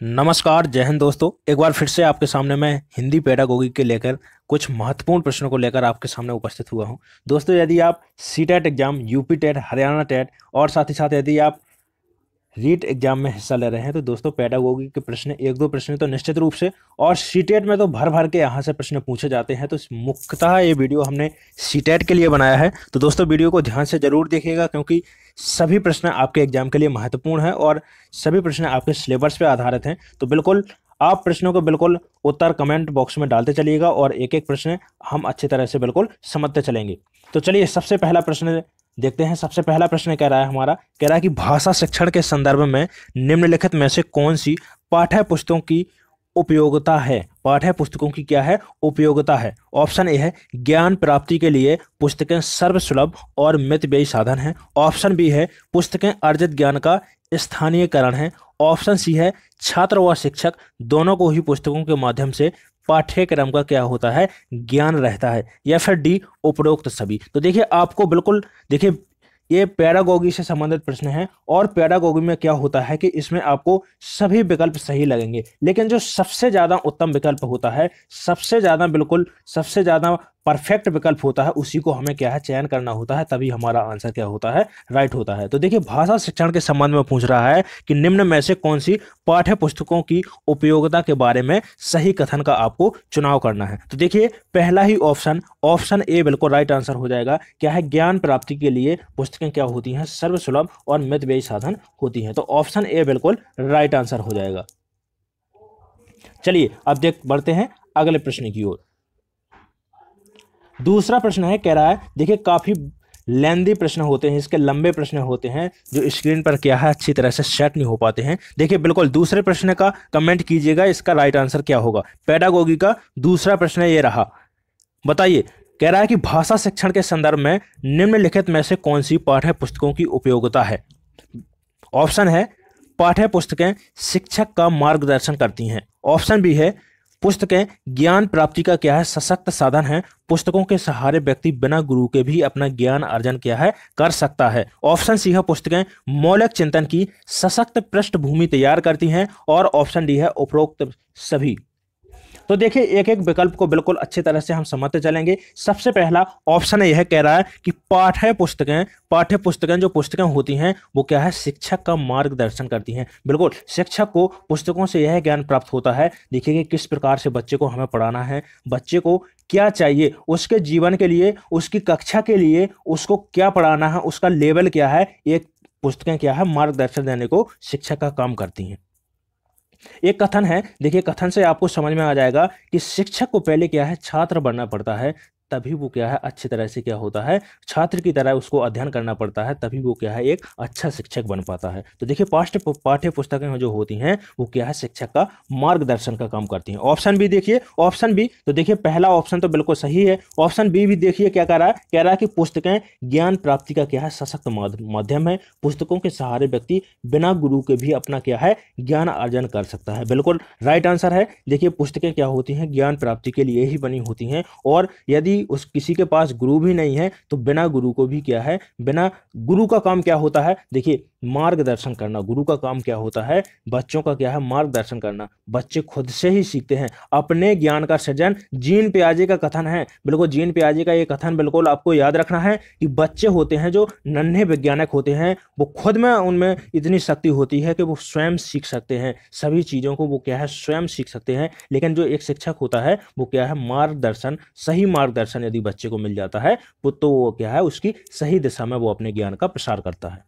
नमस्कार, जय हिंद दोस्तों। एक बार फिर से आपके सामने मैं हिंदी पेडागोगी के लेकर कुछ महत्वपूर्ण प्रश्नों को लेकर आपके सामने उपस्थित हुआ हूं। दोस्तों, यदि आप CTET exam, UP TET, Haryana TET और साथ ही साथ यदि आप रीट एग्जाम में हिस्सा ले रहे हैं तो दोस्तों पेडागोगी के प्रश्न एक दो प्रश्न तो निश्चित रूप से, और सीटेट में तो भर भर के यहाँ से प्रश्न पूछे जाते हैं। तो मुख्यतः ये वीडियो हमने सीटेट के लिए बनाया है। तो दोस्तों वीडियो को ध्यान से जरूर देखिएगा, क्योंकि सभी प्रश्न आपके एग्जाम के लिए महत्वपूर्ण हैं और सभी प्रश्न आपके सिलेबस पे आधारित हैं। तो बिल्कुल आप प्रश्नों को बिल्कुल उत्तर कमेंट बॉक्स में डालते चलिएगा और एक एक प्रश्न हम अच्छी तरह से बिल्कुल समझते चलेंगे। तो चलिए सबसे पहला प्रश्न देखते हैं। सबसे पहला प्रश्न कह रहा है हमारा, कह रहा है कि भाषा शिक्षण के संदर्भ में निम्नलिखित में से कौन सी पाठ्य पुस्तकों की उपयोगिता है। पाठ्य पुस्तकों की क्या है, उपयोगिता है। ऑप्शन ए है ज्ञान प्राप्ति के लिए पुस्तकें सर्वसुलभ और मितव्ययी साधन है। ऑप्शन बी है पुस्तकें अर्जित ज्ञान का स्थानीयकरण है। ऑप्शन सी है छात्र व शिक्षक दोनों को ही पुस्तकों के माध्यम से पाठ्यक्रम का क्या होता है, ज्ञान रहता है। या फिर डी उपरोक्त सभी। तो देखिए आपको बिल्कुल देखिए ये पेडागोगी से संबंधित प्रश्न है और पेडागोगी में क्या होता है कि इसमें आपको सभी विकल्प सही लगेंगे, लेकिन जो सबसे ज्यादा उत्तम विकल्प होता है, सबसे ज्यादा बिल्कुल सबसे ज्यादा परफेक्ट विकल्प होता है, उसी को हमें क्या है चयन करना होता है, तभी हमारा आंसर क्या होता है, राइट होता है। तो देखिए भाषा शिक्षण के संबंध में पूछ रहा है कि निम्न में से कौन सी पाठ्य पुस्तकों की उपयोगिता के बारे में सही कथन का आपको चुनाव करना है। तो देखिए पहला ही ऑप्शन ए बिल्कुल राइट आंसर हो जाएगा। क्या है, ज्ञान प्राप्ति के लिए पुस्तकें क्या होती हैं, सर्वसुलभ और मितव्ययी साधन होती हैं। तो ऑप्शन ए बिल्कुल राइट आंसर हो जाएगा। चलिए अब बढ़ते हैं अगले प्रश्न की ओर। दूसरा प्रश्न है, कह रहा है देखिए काफी लेंदी प्रश्न होते हैं, इसके लंबे प्रश्न होते हैं जो स्क्रीन पर क्या है अच्छी तरह से सेट नहीं हो पाते हैं। देखिए बिल्कुल दूसरे प्रश्न का कमेंट कीजिएगा, इसका राइट आंसर क्या होगा। पेडागोगी का दूसरा प्रश्न ये रहा, बताइए। कह रहा है कि भाषा शिक्षण के संदर्भ में निम्नलिखित में से कौन सी पाठ्य पुस्तकों की उपयोगिता है। ऑप्शन है पाठ्य पुस्तकें शिक्षक का मार्गदर्शन करती हैं। ऑप्शन बी है पुस्तकें ज्ञान प्राप्ति का क्या है, सशक्त साधन है। पुस्तकों के सहारे व्यक्ति बिना गुरु के भी अपना ज्ञान अर्जन क्या है, कर सकता है। ऑप्शन सी है पुस्तकें मौलिक चिंतन की सशक्त पृष्ठभूमि तैयार करती हैं। और ऑप्शन डी है उपरोक्त सभी। तो देखिए एक एक विकल्प को बिल्कुल अच्छी तरह से हम समझते चलेंगे। सबसे पहला ऑप्शन यह कह रहा है कि पाठ्य पुस्तकें जो पुस्तकें होती हैं वो क्या है, शिक्षक का मार्गदर्शन करती हैं। बिल्कुल शिक्षक को पुस्तकों से यह ज्ञान प्राप्त होता है, देखिए कि किस प्रकार से बच्चे को हमें पढ़ाना है, बच्चे को क्या चाहिए उसके जीवन के लिए, उसकी कक्षा के लिए, उसको क्या पढ़ाना है, उसका लेवल क्या है, एक पुस्तकें क्या है मार्गदर्शन देने को शिक्षक का काम करती हैं। एक कथन है, देखिए कथन से आपको समझ में आ जाएगा कि शिक्षक को पहले क्या है छात्र बनना पड़ता है, तभी वो क्या है अच्छी तरह से क्या होता है, छात्र की तरह उसको अध्ययन करना पड़ता है, तभी वो क्या है एक अच्छा शिक्षक बन पाता है। तो देखिए पाठ्य पुस्तकें जो होती हैं वो क्या है शिक्षक का मार्गदर्शन का काम करती हैं। ऑप्शन बी देखिए, ऑप्शन बी तो देखिए पहला ऑप्शन तो बिल्कुल सही है। ऑप्शन बी भी देखिए क्या कह रहा है, कह रहा है कि पुस्तकें ज्ञान प्राप्ति का क्या है, सशक्त माध्यम है। पुस्तकों के सहारे व्यक्ति बिना गुरु के भी अपना क्या है ज्ञान अर्जन कर सकता है। बिल्कुल राइट आंसर है। देखिए पुस्तकें क्या होती हैं, ज्ञान प्राप्ति के लिए ही बनी होती हैं, और यदि उस किसी के पास गुरु भी नहीं है तो बिना गुरु को भी क्या है, बिना गुरु का काम क्या होता है, देखिए मार्गदर्शन करना। गुरु का काम क्या होता है, बच्चों का क्या है मार्गदर्शन करना। बच्चे खुद से ही सीखते हैं अपने ज्ञान का सृजन। जीन पियाजे का कथन है, बिल्कुल जीन पियाजे का ये कथन बिल्कुल आपको याद रखना है कि बच्चे होते हैं जो नन्हे वैज्ञानिक होते हैं, वो खुद में उनमें इतनी शक्ति होती है कि वो स्वयं सीख सकते हैं सभी चीज़ों को, वो क्या है स्वयं सीख सकते हैं। लेकिन जो एक शिक्षक होता है वो क्या है मार्गदर्शन, सही मार्गदर्शन यदि बच्चे को मिल जाता है तो वो क्या है उसकी सही दिशा में वो अपने ज्ञान का प्रसार करता है।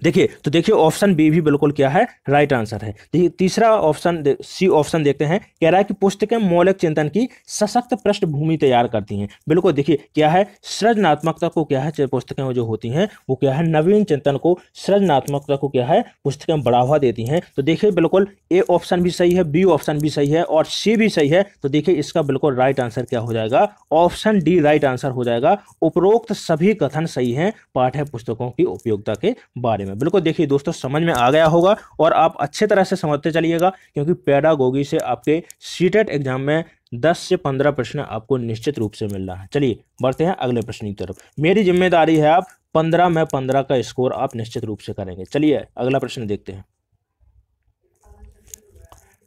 देखिए ऑप्शन बी भी बिल्कुल क्या है राइट आंसर है। देखिए तीसरा ऑप्शन सी ऑप्शन देखते हैं, कह रहा है कि पुस्तकें मौलिक चिंतन की सशक्त पृष्ठभूमि तैयार करती हैं। बिल्कुल देखिए क्या है, सृजनात्मकता को क्या है पुस्तकें जो होती हैं वो क्या है नवीन चिंतन को, सृजनात्मकता को क्या है पुस्तकें बढ़ावा देती हैं। तो देखिए बिल्कुल ए ऑप्शन भी सही है, बी ऑप्शन भी सही है और सी भी सही है। तो देखिए इसका बिल्कुल राइट आंसर क्या हो जाएगा, ऑप्शन डी राइट आंसर हो जाएगा। उपरोक्त सभी कथन सही हैं पाठ्य पुस्तकों की उपयोगिता के बारे में। बिल्कुल देखिए दोस्तों समझ में आ गया होगा और आप अच्छे तरह से समझते चलिएगा, क्योंकि पेडागोगी से आपके सीटेट एग्जाम में 10 से 15 प्रश्न आपको निश्चित रूप से मिल रहा है। चलिए बढ़ते हैं अगले प्रश्न की तरफ। मेरी जिम्मेदारी है आप 15 में 15 का स्कोर आप निश्चित रूप से करेंगे। चलिए अगला प्रश्न देखते हैं।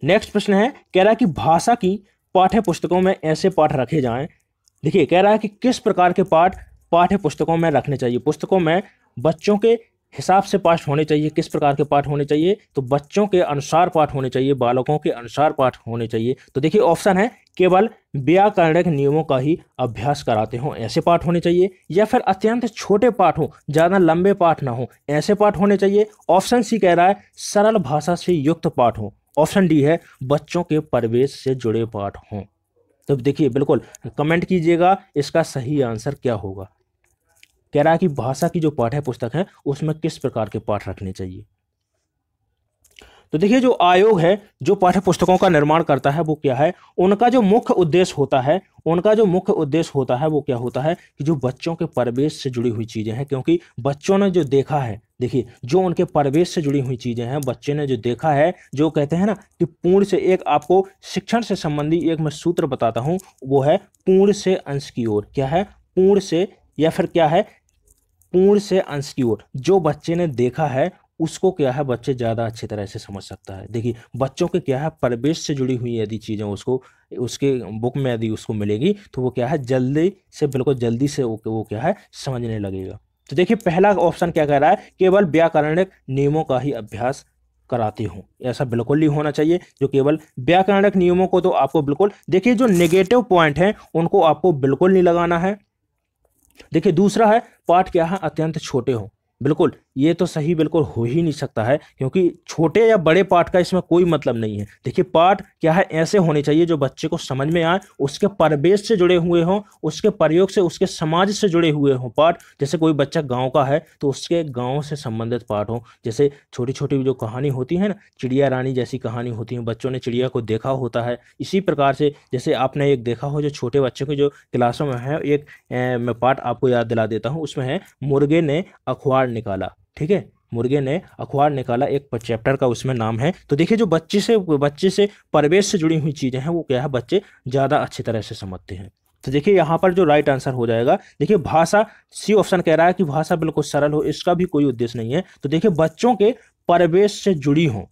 नेक्स्ट प्रश्न है, कह रहा है कि भाषा की पाठ्य पुस्तकों में ऐसे पाठ रखे जाएं। देखिए कह रहा है कि किस प्रकार के पाठ पाठ्य पुस्तकों में रखने चाहिए। पुस्तकों में बच्चों के हिसाब से पाठ होने चाहिए। किस प्रकार के पाठ होने चाहिए, तो बच्चों के अनुसार पाठ होने चाहिए, बालकों के अनुसार पाठ होने चाहिए। तो देखिए ऑप्शन है, केवल व्याकरणिक नियमों का ही अभ्यास कराते हों ऐसे पाठ होने चाहिए, या फिर अत्यंत छोटे पाठ हों, ज़्यादा लंबे पाठ ना हो ऐसे पाठ होने चाहिए। ऑप्शन सी कह रहा है सरल भाषा से युक्त पाठ हो। ऑप्शन डी है बच्चों के परिवेश से जुड़े पाठ हों। तो देखिए बिल्कुल कमेंट कीजिएगा इसका सही आंसर क्या होगा। कह रहा है कि भाषा की जो पाठ्य पुस्तक है उसमें किस प्रकार के पाठ रखने चाहिए। तो देखिए जो आयोग है जो पाठ्य पुस्तकों का निर्माण करता है वो क्या है, उनका जो मुख्य उद्देश्य होता है, वो क्या होता है कि जो बच्चों के परिवेश से जुड़ी हुई चीजें हैं, क्योंकि बच्चों ने जो देखा है, देखिए जो उनके परिवेश से जुड़ी हुई चीजें हैं, बच्चे ने जो देखा है, जो कहते हैं ना कि पूर्ण से, एक आपको शिक्षण से संबंधी एक मैं सूत्र बताता हूं, वो है पूर्ण से अंश की ओर। क्या है, पूर्ण से, या फिर क्या है, पूर्ण से अंश की ओर। जो बच्चे ने देखा है उसको क्या है बच्चे ज़्यादा अच्छी तरह से समझ सकता है। देखिए बच्चों के क्या है परिवेश से जुड़ी हुई यदि चीज़ें उसको उसके बुक में यदि उसको मिलेगी तो वो क्या है जल्दी से, बिल्कुल जल्दी से वो क्या है समझने लगेगा। तो देखिए पहला ऑप्शन क्या कह रहा है, केवल व्याकरणिक नियमों का ही अभ्यास कराते हो। ऐसा बिल्कुल नहीं होना चाहिए। जो केवल व्याकरणिक नियमों को तो आपको बिल्कुल, देखिए जो नेगेटिव पॉइंट है उनको आपको बिल्कुल नहीं लगाना है। देखिए दूसरा है पाठ क्या है अत्यंत छोटे हो। बिल्कुल ये तो सही बिल्कुल हो ही नहीं सकता है, क्योंकि छोटे या बड़े पाठ का इसमें कोई मतलब नहीं है। देखिए पाठ क्या है ऐसे होने चाहिए जो बच्चे को समझ में आए, उसके परिवेश से जुड़े हुए हों, उसके प्रयोग से, उसके समाज से जुड़े हुए हों पाठ। जैसे कोई बच्चा गांव का है तो उसके गांव से संबंधित पाठ हो। जैसे छोटी छोटी जो कहानी होती है ना, चिड़िया रानी जैसी कहानी होती है, बच्चों ने चिड़िया को देखा होता है। इसी प्रकार से जैसे आपने एक देखा हो जो छोटे बच्चों के जो क्लासों में है, एक मैं पाठ आपको याद दिला देता हूँ, उसमें है मुर्गे ने अखबार निकाला। ठीक है, मुर्गे ने अखबार निकाला, एक चैप्टर का उसमें नाम है। तो देखिए जो बच्चे से परिवेश से जुड़ी हुई चीजें हैं वो क्या है बच्चे ज्यादा अच्छी तरह से समझते हैं। तो देखिए यहाँ पर जो राइट आंसर हो जाएगा, देखिए भाषा, सी ऑप्शन कह रहा है कि भाषा बिल्कुल सरल हो, इसका भी कोई उद्देश्य नहीं है। तो देखिए बच्चों के परिवेश से जुड़ी हो।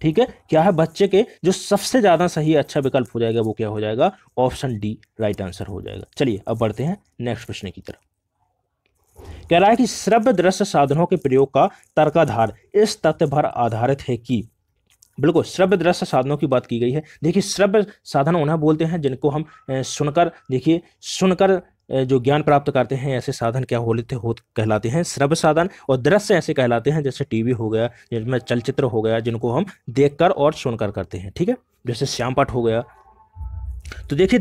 ठीक है, क्या है बच्चे के, जो सबसे ज्यादा सही अच्छा विकल्प हो जाएगा वो क्या हो जाएगा, ऑप्शन डी राइट आंसर हो जाएगा। चलिए अब बढ़ते हैं नेक्स्ट प्रश्न की तरफ। कह रहा है कि श्रव्य दृश्य साधनों के प्रयोग का तर्काधार इस तथ्य पर आधारित है कि, बिल्कुल श्रव्य दृश्य साधनों की बात की गई है। देखिए श्रव्य साधन उन्हें बोलते हैं जिनको हम सुनकर, देखिए सुनकर जो ज्ञान प्राप्त करते हैं, ऐसे साधन क्या कहलाते हैं श्रव्य साधन। और दृश्य ऐसे कहलाते हैं जैसे टीवी हो गया, जिसमें चलचित्र हो गया, जिनको हम देखकर और सुनकर करते हैं। ठीक है, जैसे श्यामपट हो गया। तो देखिए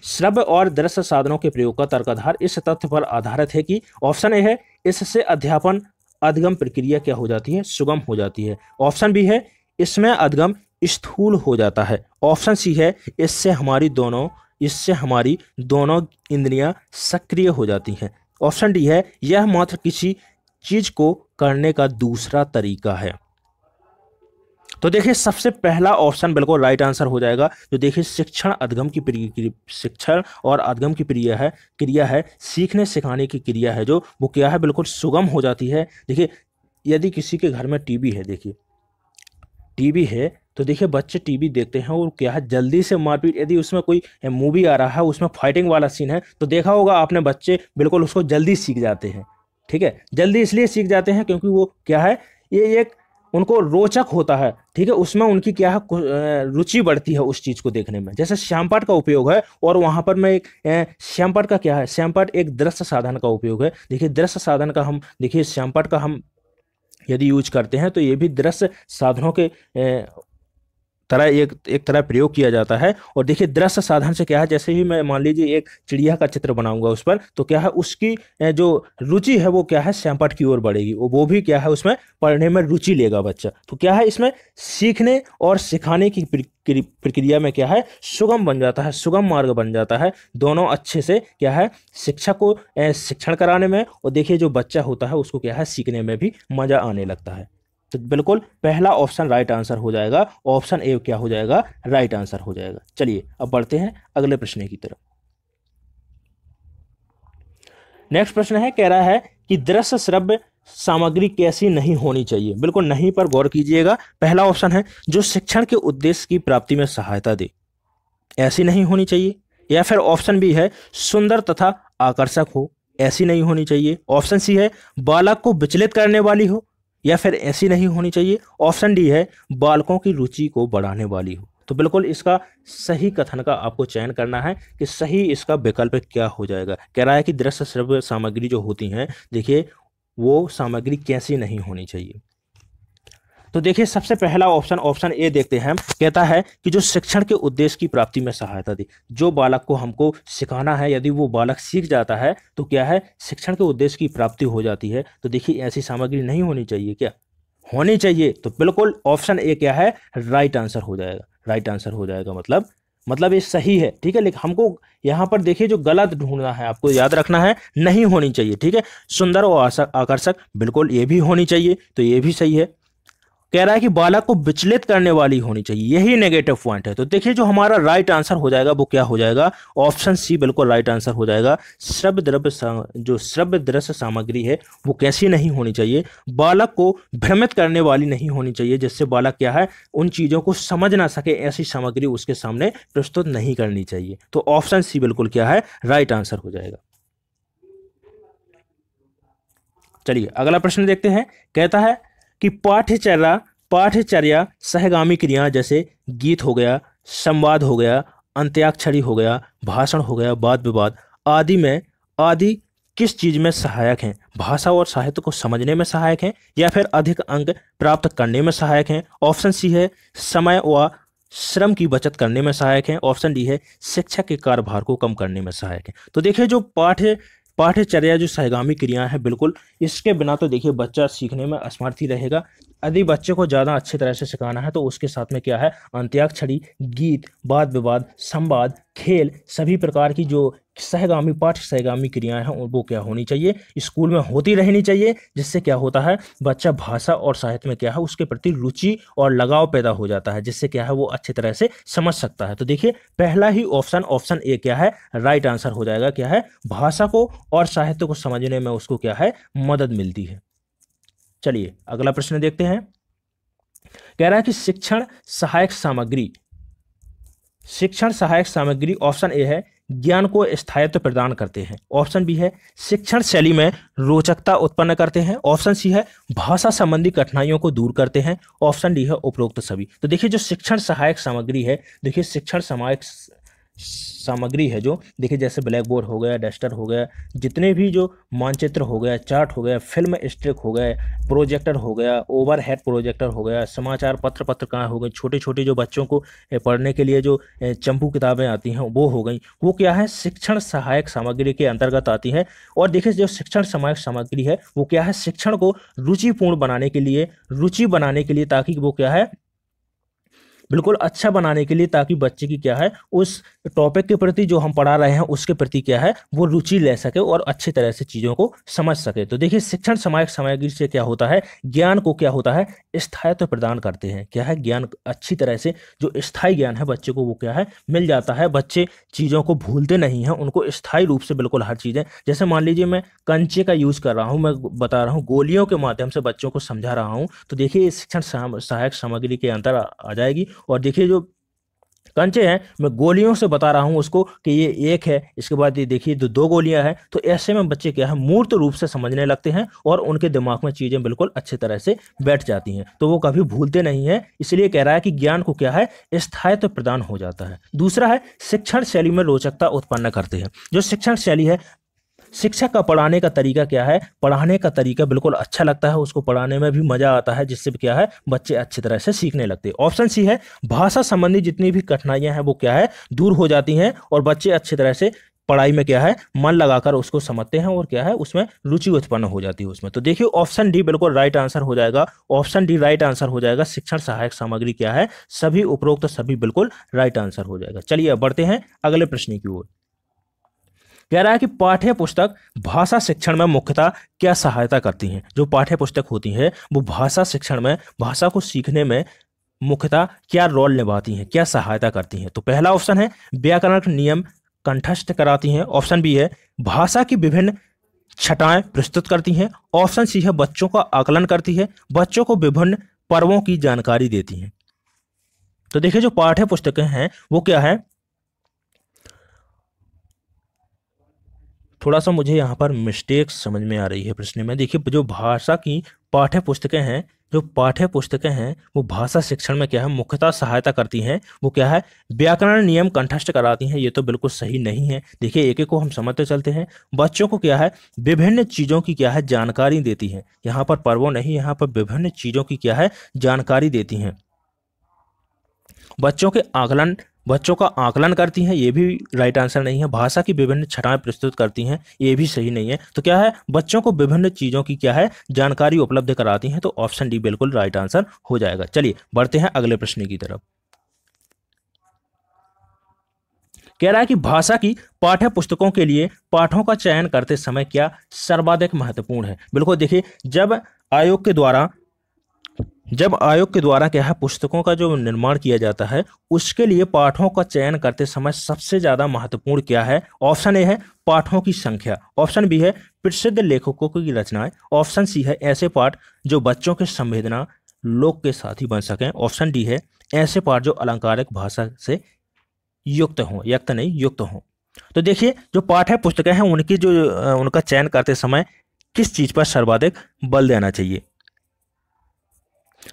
श्रव्य और दृश्य साधनों के प्रयोग का तर्काधार इस तथ्य पर आधारित है कि, ऑप्शन ए है इससे अध्यापन अधिगम प्रक्रिया क्या हो जाती है, सुगम हो जाती है। ऑप्शन बी है इसमें अधिगम स्थूल हो जाता है। ऑप्शन सी है इससे हमारी दोनों इंद्रियां सक्रिय हो जाती हैं। ऑप्शन डी है यह मात्र किसी चीज को करने का दूसरा तरीका है। तो देखिए सबसे पहला ऑप्शन बिल्कुल राइट आंसर हो जाएगा। जो देखिए शिक्षण और अधिगम की क्रिया है, सीखने सिखाने की क्रिया है, जो वो क्या है बिल्कुल सुगम हो जाती है। देखिए यदि किसी के घर में टीवी है, देखिए टीवी है तो देखिए बच्चे टीवी देखते हैं और क्या है जल्दी से मारपीट, यदि उसमें कोई मूवी आ रहा है उसमें फाइटिंग वाला सीन है तो देखा होगा आपने, बच्चे बिल्कुल उसको जल्दी सीख जाते हैं। ठीक है, जल्दी इसलिए सीख जाते हैं क्योंकि वो क्या है, ये एक उनको रोचक होता है। ठीक है, उसमें उनकी क्या है रुचि बढ़ती है उस चीज को देखने में। जैसे श्यामपट का उपयोग है, और वहां पर मैं एक श्यामपट का क्या है, श्यामपट एक दृश्य साधन का उपयोग है। देखिए दृश्य साधन का हम, देखिए श्यामपट का हम यदि यूज करते हैं तो ये भी दृश्य साधनों के तरह एक तरह प्रयोग किया जाता है। और देखिए दृश्य साधन से क्या है, जैसे ही मैं मान लीजिए एक चिड़िया का चित्र बनाऊंगा उस पर, तो क्या है उसकी जो रुचि है वो क्या है श्यामपट की ओर बढ़ेगी, वो भी क्या है उसमें पढ़ने में रुचि लेगा बच्चा। तो क्या है इसमें सीखने और सिखाने की प्रक्रिया में क्या है सुगम बन जाता है, सुगम मार्ग बन जाता है। दोनों अच्छे से क्या है शिक्षा को शिक्षण कराने में, और देखिए जो बच्चा होता है उसको क्या है सीखने में भी मजा आने लगता है। तो बिल्कुल पहला ऑप्शन राइट आंसर हो जाएगा, ऑप्शन ए क्या हो जाएगा राइट आंसर हो जाएगा। चलिए अब बढ़ते हैं अगले प्रश्न की तरफ। नेक्स्ट प्रश्न है, कह रहा है कि दृश्य श्रव्य सामग्री कैसी नहीं होनी चाहिए? बिल्कुल नहीं पर गौर कीजिएगा। पहला ऑप्शन है जो शिक्षण के उद्देश्य की प्राप्ति में सहायता दे, ऐसी नहीं होनी चाहिए। या फिर ऑप्शन बी है सुंदर तथा आकर्षक हो, ऐसी नहीं होनी चाहिए। ऑप्शन सी है बालक को विचलित करने वाली हो, या फिर ऐसी नहीं होनी चाहिए। ऑप्शन डी है बालकों की रुचि को बढ़ाने वाली हो। तो बिल्कुल इसका सही कथन का आपको चयन करना है कि सही इसका विकल्प क्या हो जाएगा। कह रहा है कि दृश्य श्रव्य सामग्री जो होती हैं, देखिए वो सामग्री कैसी नहीं होनी चाहिए। तो देखिए सबसे पहला ऑप्शन, ऑप्शन ए देखते हैं। कहता है कि जो शिक्षण के उद्देश्य की प्राप्ति में सहायता दे, जो बालक को हमको सिखाना है, यदि वो बालक सीख जाता है तो क्या है, शिक्षण के उद्देश्य की प्राप्ति हो जाती है। तो देखिए ऐसी सामग्री नहीं होनी चाहिए, क्या होनी चाहिए? तो बिल्कुल ऑप्शन ए क्या है, राइट आंसर हो जाएगा। राइट आंसर हो जाएगा, मतलब ये सही है, ठीक है। लेकिन हमको यहाँ पर देखिए जो गलत ढूंढना है, आपको याद रखना है, नहीं होनी चाहिए, ठीक है। सुंदर और आकर्षक, बिल्कुल ये भी होनी चाहिए, तो ये भी सही है। कह रहा है कि बालक को विचलित करने वाली होनी चाहिए, यही नेगेटिव पॉइंट है। तो देखिए जो हमारा राइट आंसर हो जाएगा वो क्या हो जाएगा, ऑप्शन सी बिल्कुल राइट आंसर हो जाएगा। जो श्रव्य दृश्य सामग्री है वो कैसी नहीं होनी चाहिए, बालक को भ्रमित करने वाली नहीं होनी चाहिए, जिससे बालक क्या है उन चीजों को समझ ना सके, ऐसी सामग्री उसके सामने प्रस्तुत नहीं करनी चाहिए। तो ऑप्शन सी बिल्कुल क्या है, राइट आंसर हो जाएगा। चलिए अगला प्रश्न देखते हैं। कहता है कि पाठ्यचर्या सहगामी क्रियाएं जैसे गीत हो गया, संवाद हो गया, अंत्याक्षरी हो गया, भाषण हो गया, वाद विवाद आदि किस चीज में सहायक हैं? भाषा और साहित्य को समझने में सहायक हैं, या फिर अधिक अंक प्राप्त करने में सहायक हैं। ऑप्शन सी है समय व श्रम की बचत करने में सहायक हैं। ऑप्शन डी है शिक्षक के कार्यभार को कम करने में सहायक है। तो देखिए जो पाठ्यचर्या जो सहगामी क्रियाएं हैं, बिल्कुल इसके बिना तो देखिए बच्चा सीखने में असमर्थ ही रहेगा। यदि बच्चे को ज़्यादा अच्छी तरह से सिखाना है तो उसके साथ में क्या है, अंत्याक्षरी, गीत, वाद विवाद, संवाद, खेल, सभी प्रकार की जो सहगामी क्रियाएं हैं वो क्या होनी चाहिए, स्कूल में होती रहनी चाहिए। जिससे क्या होता है, बच्चा भाषा और साहित्य में क्या है उसके प्रति रुचि और लगाव पैदा हो जाता है, जिससे क्या है वो अच्छी तरह से समझ सकता है। तो देखिए पहला ही ऑप्शन ए क्या है, राइट आंसर हो जाएगा। क्या है, भाषा को और साहित्य को समझने में उसको क्या है, मदद मिलती है। चलिए अगला प्रश्न देखते हैं। कह रहा है कि शिक्षण सहायक सामग्री ऑप्शन ए है ज्ञान को स्थायित्व प्रदान करते हैं। ऑप्शन बी है शिक्षण शैली में रोचकता उत्पन्न करते हैं। ऑप्शन सी है भाषा संबंधी कठिनाइयों को दूर करते हैं। ऑप्शन डी है उपरोक्त सभी। तो देखिए जो शिक्षण सहायक सामग्री है, देखिए शिक्षण सहायक सामग्री है जो, देखिए जैसे ब्लैक बोर्ड हो गया, डस्टर हो गया, जितने भी जो मानचित्र हो गया, चार्ट हो गया, फिल्म स्टिक हो गए, प्रोजेक्टर हो गया, ओवरहेड प्रोजेक्टर हो गया, समाचार पत्रिकाएं हो गई, छोटे छोटे जो बच्चों को पढ़ने के लिए जो चंपू किताबें आती हैं वो हो गई, वो क्या है शिक्षण सहायक सामग्री के अंतर्गत आती है। और देखिए जो शिक्षण सहायक सामग्री है वो क्या है, शिक्षण को रुचि बनाने के लिए ताकि वो क्या है बिल्कुल अच्छा बनाने के लिए, ताकि बच्चे की क्या है उस टॉपिक के प्रति जो हम पढ़ा रहे हैं उसके प्रति क्या है वो रुचि ले सके और अच्छी तरह से चीज़ों को समझ सके। तो देखिए शिक्षण सहायक सामग्री से क्या होता है, ज्ञान को क्या होता है स्थायित्व प्रदान करते हैं। क्या है, ज्ञान अच्छी तरह से जो स्थायी ज्ञान है बच्चे को वो क्या है मिल जाता है। बच्चे चीज़ों को भूलते नहीं हैं, उनको स्थायी रूप से बिल्कुल हर चीज़ें, जैसे मान लीजिए मैं कंचे का यूज़ कर रहा हूँ, मैं बता रहा हूँ गोलियों के माध्यम से बच्चों को समझा रहा हूँ, तो देखिए ये शिक्षण सहायक सामग्री के अंतर आ जाएगी। और देखिए जो कंचे हैं मैं गोलियों से बता रहा हूं उसको कि ये एक है, इसके बाद ये देखिए दो गोलियां हैं। तो ऐसे में बच्चे क्या है मूर्त रूप से समझने लगते हैं और उनके दिमाग में चीजें बिल्कुल अच्छे तरह से बैठ जाती हैं, तो वो कभी भूलते नहीं हैं। इसलिए कह रहा है कि ज्ञान को क्या है स्थायित्व प्रदान हो जाता है। दूसरा है शिक्षण शैली में रोचकता उत्पन्न करते हैं। जो शिक्षण शैली है, शिक्षक का पढ़ाने का तरीका क्या है, पढ़ाने का तरीका बिल्कुल अच्छा लगता है, उसको पढ़ाने में भी मजा आता है, जिससे क्या है बच्चे अच्छी तरह से सीखने लगते हैं। ऑप्शन सी है भाषा संबंधी जितनी भी कठिनाइयां हैं वो क्या है दूर हो जाती हैं और बच्चे अच्छी तरह से पढ़ाई में क्या है मन लगाकर उसको समझते हैं और क्या है उसमें रुचि उत्पन्न हो जाती है उसमें। तो देखिए ऑप्शन डी बिल्कुल राइट आंसर हो जाएगा। ऑप्शन डी राइट आंसर हो जाएगा। शिक्षण सहायक सामग्री क्या है, सभी उपरोक्त सभी बिल्कुल राइट आंसर हो जाएगा। चलिए अब बढ़ते हैं अगले प्रश्न की ओर। कह रहा है कि पाठ्य पुस्तक भाषा शिक्षण में मुख्यतः क्या सहायता करती हैं। जो पाठ्य पुस्तक होती है वो भाषा शिक्षण में, भाषा को सीखने में मुख्यतः क्या रोल निभाती हैं, क्या सहायता करती हैं। तो पहला ऑप्शन है व्याकरण नियम कंठस्थ कराती हैं। ऑप्शन बी है भाषा की विभिन्न छटाएं प्रस्तुत करती हैं। ऑप्शन सी है बच्चों का आकलन करती है, बच्चों को विभिन्न पर्वों की जानकारी देती हैं। तो देखिए जो पाठ्य पुस्तकें हैं वो क्या है, थोड़ा सा मुझे यहाँ पर मिस्टेक समझ में आ रही है प्रश्न में। देखिए जो भाषा की पाठ्य पुस्तकें हैं, जो पाठ्य पुस्तकें हैं वो भाषा शिक्षण में क्या है मुख्यतः सहायता करती हैं। वो क्या है व्याकरण नियम कंठस्थ कराती हैं। ये तो बिल्कुल सही नहीं है। देखिए एक एक को हम समझते चलते हैं। बच्चों को क्या है विभिन्न चीज़ों की क्या है जानकारी देती हैं। यहाँ पर पर्वों नहीं, यहाँ पर विभिन्न चीज़ों की क्या है जानकारी देती हैं। बच्चों का आकलन करती हैं, ये भी राइट आंसर नहीं है। भाषा की विभिन्न छटाएं प्रस्तुत करती हैं, ये भी सही नहीं है। तो क्या है बच्चों को विभिन्न चीज़ों की क्या है जानकारी उपलब्ध कराती हैं। तो ऑप्शन डी बिल्कुल राइट आंसर हो जाएगा। चलिए बढ़ते हैं अगले प्रश्न की तरफ। कह रहा है कि भाषा की पाठ्य पुस्तकों के लिए पाठों का चयन करते समय क्या सर्वाधिक महत्वपूर्ण है। बिल्कुल देखिए जब आयोग के द्वारा क्या है पुस्तकों का जो निर्माण किया जाता है उसके लिए पाठों का चयन करते समय सबसे ज्यादा महत्वपूर्ण क्या है। ऑप्शन ए है पाठों की संख्या, ऑप्शन बी है प्रसिद्ध लेखकों की रचनाएं, ऑप्शन सी है ऐसे पाठ जो बच्चों के संवेदना लोक के साथी बन सकें, ऑप्शन डी है ऐसे पाठ जो अलंकारिक भाषा से युक्त हों, युक्त हों। तो देखिए जो पाठ्य पुस्तकें हैं उनकी जो उनका चयन करते समय किस चीज पर सर्वाधिक बल देना चाहिए।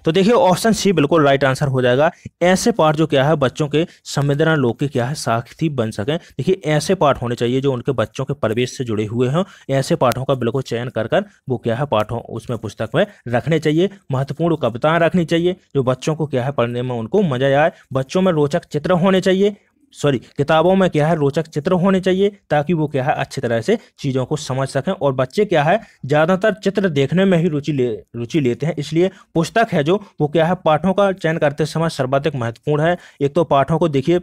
तो देखिए ऑप्शन सी बिल्कुल राइट आंसर हो जाएगा। ऐसे पाठ जो क्या है बच्चों के संवेदना लोक के क्या है साथी बन सकें। देखिए ऐसे पाठ होने चाहिए जो उनके बच्चों के परिवेश से जुड़े हुए हों। ऐसे पाठों का बिल्कुल चयन कर वो क्या है पाठों उसमें पुस्तक में रखने चाहिए। महत्वपूर्ण कविताएं रखनी चाहिए जो बच्चों को क्या है पढ़ने में उनको मजा आए। बच्चों में रोचक चित्र होने चाहिए, किताबों में क्या है रोचक चित्र होने चाहिए ताकि वो क्या है अच्छी तरह से चीज़ों को समझ सकें। और बच्चे क्या है ज़्यादातर चित्र देखने में ही रुचि लेते हैं। इसलिए पुस्तक है जो वो क्या है पाठों का चयन करते समय सर्वाधिक महत्वपूर्ण है। एक तो पाठों को देखिए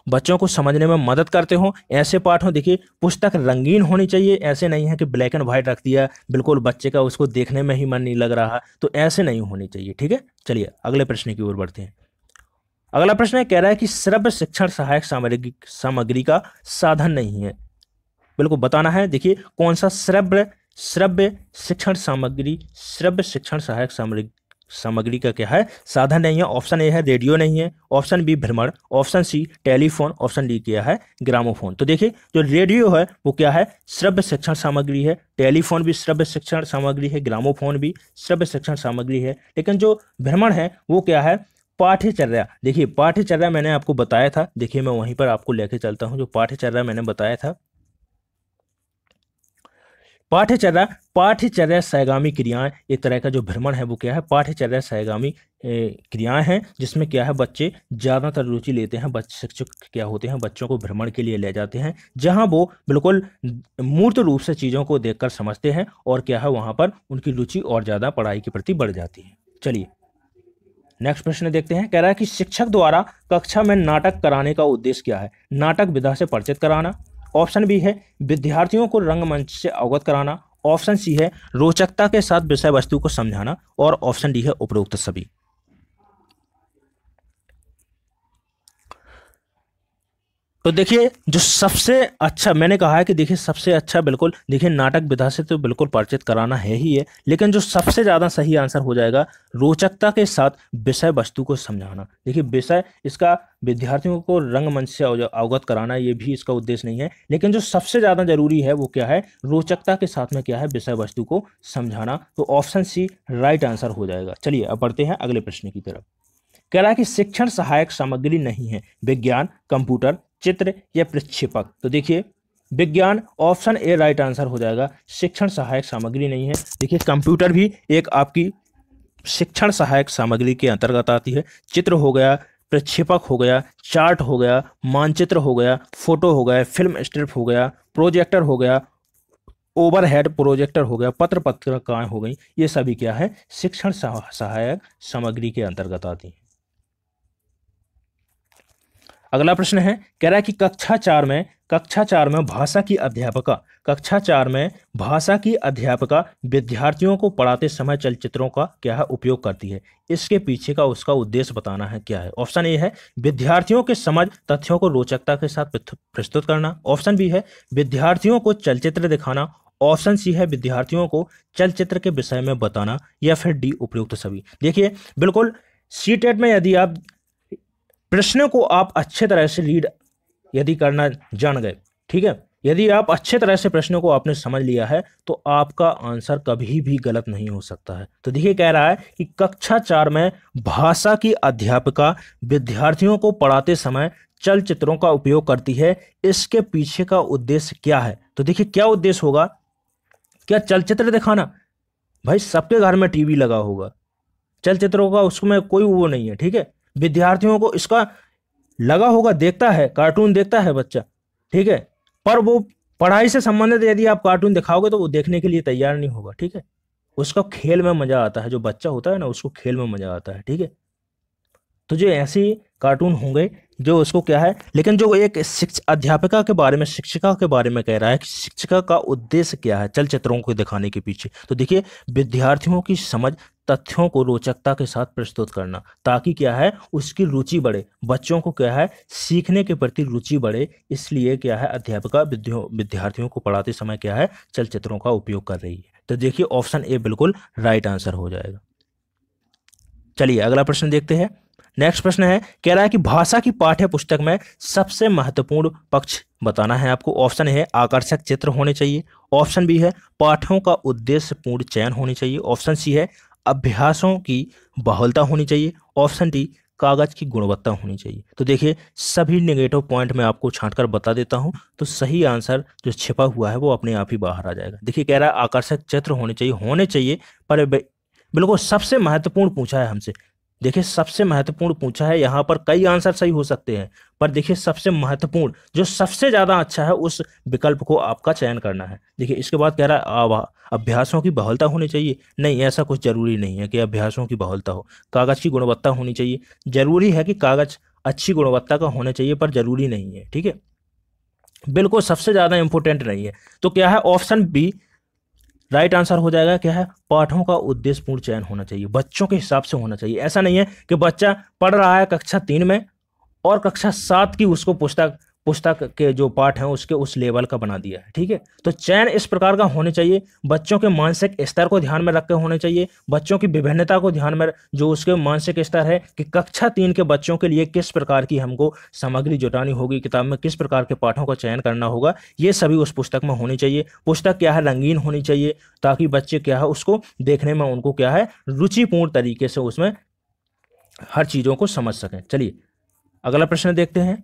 बच्चों को समझने में मदद करते हो, ऐसे पाठ हो। देखिए पुस्तक रंगीन होनी चाहिए, ऐसे नहीं है कि ब्लैक एंड व्हाइट रख दिया बिल्कुल बच्चे का उसको देखने में ही मन नहीं लग रहा, तो ऐसे नहीं होनी चाहिए। ठीक है, चलिए अगले प्रश्न की ओर बढ़ते हैं। अगला प्रश्न है कह रहा है कि श्रव्य शिक्षण सहायक सामग्री का साधन नहीं है। बिल्कुल बताना है। देखिए कौन सा श्रव्य शिक्षण सहायक सामग्री का क्या है साधन नहीं है। ऑप्शन ए है रेडियो नहीं है, ऑप्शन बी भ्रमण, option C telephone, option D क्या है ग्रामोफोन। तो देखिए जो रेडियो है वो क्या है श्रव्य शिक्षण सामग्री है, टेलीफोन भी श्रव्य शिक्षण सामग्री है, ग्रामोफोन भी श्रव्य शिक्षण सामग्री है। लेकिन जो भ्रमण है वो क्या है पाठ्यचर्या। देखिए पाठ्यचर्या मैंने आपको बताया था, देखिए मैं वहीं पर आपको लेके चलता हूं। जो पाठ्यचर्या मैंने बताया था, पाठ्यचर्या सहगामी क्रियाएं, एक तरह का जो भ्रमण है वो क्या है पाठ्यचर्या सहगामी क्रियाएं हैं जिसमें क्या है बच्चे ज़्यादातर रुचि लेते हैं। शिक्षक क्या होते हैं बच्चों को भ्रमण के लिए ले जाते हैं जहां वो बिल्कुल मूर्त रूप से चीज़ों को देखकर समझते हैं और क्या है वहां पर उनकी रुचि और ज़्यादा पढ़ाई के प्रति बढ़ जाती है। चलिए नेक्स्ट प्रश्न देखते हैं। कह रहा है कि शिक्षक द्वारा कक्षा में नाटक कराने का उद्देश्य क्या है। नाटक विधा से परिचित कराना, ऑप्शन बी है विद्यार्थियों को रंगमंच से अवगत कराना, ऑप्शन सी है रोचकता के साथ विषय वस्तु को समझाना और ऑप्शन डी है उपरोक्त सभी। तो देखिए जो सबसे अच्छा मैंने कहा है कि देखिए सबसे अच्छा बिल्कुल देखिए नाटक विधा से तो बिल्कुल परिचित कराना है ही है, लेकिन जो सबसे ज़्यादा सही आंसर हो जाएगा रोचकता के साथ विषय वस्तु को समझाना। देखिए विषय इसका विद्यार्थियों को रंगमंच से अवगत कराना ये भी इसका उद्देश्य नहीं है, लेकिन जो सबसे ज़्यादा जरूरी है वो क्या है रोचकता के साथ में क्या है विषय वस्तु को समझाना। तो ऑप्शन सी राइट आंसर हो जाएगा। चलिए अब बढ़ते हैं अगले प्रश्न की तरफ। कह रहा है कि शिक्षण सहायक सामग्री नहीं है विज्ञान, कंप्यूटर, चित्र या प्रक्षेपक। तो देखिए विज्ञान ऑप्शन ए राइट आंसर हो जाएगा। शिक्षण सहायक सामग्री नहीं है। देखिए कंप्यूटर भी एक आपकी शिक्षण सहायक सामग्री के अंतर्गत आती है। चित्र हो गया, प्रक्षेपक हो गया, चार्ट हो गया, मानचित्र हो गया, फोटो हो गया, फिल्म स्ट्रिप हो गया, प्रोजेक्टर हो गया, ओवरहेड प्रोजेक्टर हो गया, पत्र पत्रिकाएं हो गई, ये सभी क्या है शिक्षण सहायक सामग्री के अंतर्गत आती हैं। अगला प्रश्न है, कह रहा है कि कक्षा 4 में भाषा की अध्यापका विद्यार्थियों को पढ़ाते समय चलचित्रों का क्या है उपयोग करती है। इसके पीछे का उसका उद्देश्य बताना है क्या है। ऑप्शन ए है विद्यार्थियों के समझ तथ्यों को रोचकता के साथ प्रस्तुत करना। ऑप्शन बी है विद्यार्थियों को चलचित्र दिखाना। ऑप्शन सी है विद्यार्थियों को चलचित्र के विषय में बताना। या फिर डी उपयुक्त सभी। देखिए बिल्कुल सीटेट में यदि आप प्रश्न को आप अच्छे तरह से रीड यदि करना जान गए, ठीक है, यदि आप अच्छे तरह से प्रश्नों को आपने समझ लिया है तो आपका आंसर कभी भी गलत नहीं हो सकता है। तो देखिए कह रहा है कि कक्षा 4 में भाषा की अध्यापिका विद्यार्थियों को पढ़ाते समय चलचित्रों का उपयोग करती है। इसके पीछे का उद्देश्य क्या है। तो देखिए क्या उद्देश्य होगा, क्या चलचित्र दिखाना। भाई सबके घर में टीवी लगा होगा, चलचित्रों का उसमें कोई वो नहीं है, ठीक है। विद्यार्थियों को इसका लगा होगा, देखता है, कार्टून देखता है बच्चा, ठीक है, पर वो पढ़ाई से संबंधित यदि आप कार्टून दिखाओगे तो वो देखने के लिए तैयार नहीं होगा, ठीक है। उसका खेल में मजा आता है, जो बच्चा होता है ना उसको खेल में मजा आता है, ठीक है। तो जो ऐसी कार्टून होंगे जो उसको क्या है, लेकिन जो एक अध्यापिका के बारे में, शिक्षिका के बारे में कह रहा है कि शिक्षिका का उद्देश्य क्या है चलचित्रों को दिखाने के पीछे। तो देखिए विद्यार्थियों की समझ तथ्यों को रोचकता के साथ प्रस्तुत करना, ताकि क्या है उसकी रुचि बढ़े, बच्चों को क्या है सीखने के प्रति रुचि बढ़े। इसलिए क्या है अध्यापिका विद्यार्थियों को पढ़ाते समय क्या है चलचित्रों का उपयोग कर रही है। तो देखिए ऑप्शन ए बिल्कुल राइट आंसर हो जाएगा। चलिए अगला प्रश्न देखते हैं। नेक्स्ट प्रश्न है, कह रहा है कि भाषा की पाठ्य पुस्तक में सबसे महत्वपूर्ण पक्ष बताना है आपको। ऑप्शन है आकर्षक चित्र होने चाहिए। ऑप्शन बी है पाठों का उद्देश्यपूर्ण चयन होनी चाहिए। ऑप्शन सी है अभ्यासों की बहुलता होनी चाहिए। ऑप्शन डी कागज की गुणवत्ता होनी चाहिए। तो देखिए सभी नेगेटिव पॉइंट मैं आपको छांटकर बता देता हूं, तो सही आंसर जो छिपा हुआ है वो अपने आप ही बाहर आ जाएगा। देखिए कह रहा है आकर्षक चित्र होने चाहिए, पर बिल्कुल सबसे महत्वपूर्ण पूछा है हमसे। देखिए सबसे महत्वपूर्ण पूछा है, यहाँ पर कई आंसर सही हो सकते हैं, पर देखिए सबसे महत्वपूर्ण जो सबसे ज्यादा अच्छा है उस विकल्प को आपका चयन करना है। देखिए इसके बाद कह रहा है अभ्यासों की बहुलता होनी चाहिए। नहीं, ऐसा कुछ जरूरी नहीं है कि अभ्यासों की बहुलता हो। कागज की गुणवत्ता होनी चाहिए। जरूरी है कि कागज अच्छी गुणवत्ता का होना चाहिए, पर जरूरी नहीं है, ठीक है, बिल्कुल सबसे ज्यादा इंपॉर्टेंट नहीं है। तो क्या है ऑप्शन बी राइट आंसर हो जाएगा। क्या है पाठों का उद्देश्यपूर्ण चयन होना चाहिए, बच्चों के हिसाब से होना चाहिए। ऐसा नहीं है कि बच्चा पढ़ रहा है कक्षा 3 में और कक्षा 7 की उसको पुस्तक के जो पाठ हैं उसके उस लेवल का बना दिया है, ठीक है। तो चयन इस प्रकार का होने चाहिए, बच्चों के मानसिक स्तर को ध्यान में रख के होने चाहिए, बच्चों की विभिन्नता को ध्यान में, जो उसके मानसिक स्तर है कि कक्षा 3 के बच्चों के लिए किस प्रकार की हमको सामग्री जुटानी होगी, किताब में किस प्रकार के पाठों का चयन करना होगा, ये सभी उस पुस्तक में होनी चाहिए। पुस्तक क्या है रंगीन होनी चाहिए, ताकि बच्चे क्या है उसको देखने में उनको क्या है रुचिपूर्ण तरीके से उसमें हर चीज़ों को समझ सकें। चलिए अगला प्रश्न देखते हैं।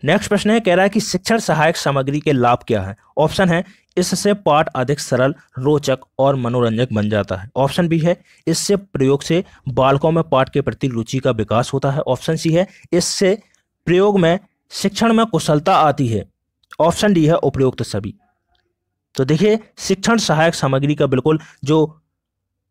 नेक्स्ट प्रश्न है, कह रहा है कि शिक्षण सहायक सामग्री के लाभ क्या है। ऑप्शन है इससे पाठ अधिक सरल, रोचक और मनोरंजक बन जाता है। ऑप्शन बी है इससे प्रयोग से बालकों में पाठ के प्रति रुचि का विकास होता है। ऑप्शन सी है इससे प्रयोग में शिक्षण में कुशलता आती है। ऑप्शन डी है उपयुक्त सभी। तो देखिए शिक्षण सहायक सामग्री का बिल्कुल जो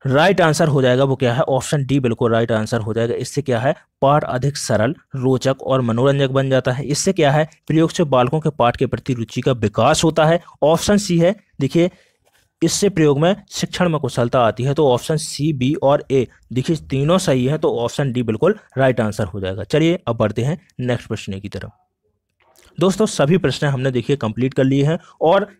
राइट आंसर हो जाएगा वो क्या है ऑप्शन डी बिल्कुल राइट आंसर हो जाएगा। इससे क्या है पाठ अधिक सरल, रोचक और मनोरंजक बन जाता है। इससे क्या है प्रयोग से बालकों के पाठ के प्रति रुचि का विकास होता है। ऑप्शन सी है देखिए इससे प्रयोग में शिक्षण में कुशलता आती है। तो ऑप्शन सी, बी और ए देखिए तीनों सही है, तो ऑप्शन डी बिल्कुल राइट आंसर हो जाएगा। चलिए अब बढ़ते हैं नेक्स्ट प्रश्न की तरफ। दोस्तों सभी प्रश्न हमने देखिए कंप्लीट कर लिए हैं, और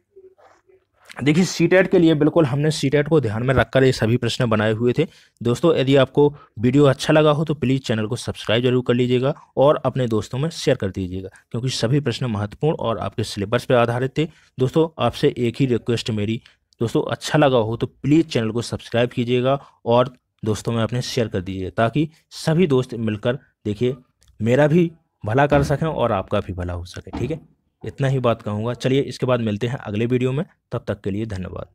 देखिए सीटेट के लिए बिल्कुल हमने सीटेट को ध्यान में रखकर ये सभी प्रश्न बनाए हुए थे। दोस्तों यदि आपको वीडियो अच्छा लगा हो तो प्लीज़ चैनल को सब्सक्राइब जरूर कर लीजिएगा और अपने दोस्तों में शेयर कर दीजिएगा, क्योंकि सभी प्रश्न महत्वपूर्ण और आपके सिलेबस पर आधारित थे। दोस्तों आपसे एक ही रिक्वेस्ट मेरी, दोस्तों अच्छा लगा हो तो प्लीज़ चैनल को सब्सक्राइब कीजिएगा और दोस्तों में अपने शेयर कर दीजिएगा, ताकि सभी दोस्त मिलकर देखिए मेरा भी भला कर सकें और आपका भी भला हो सके। ठीक है, इतना ही बात कहूँगा। चलिए इसके बाद मिलते हैं अगले वीडियो में, तब तक के लिए धन्यवाद।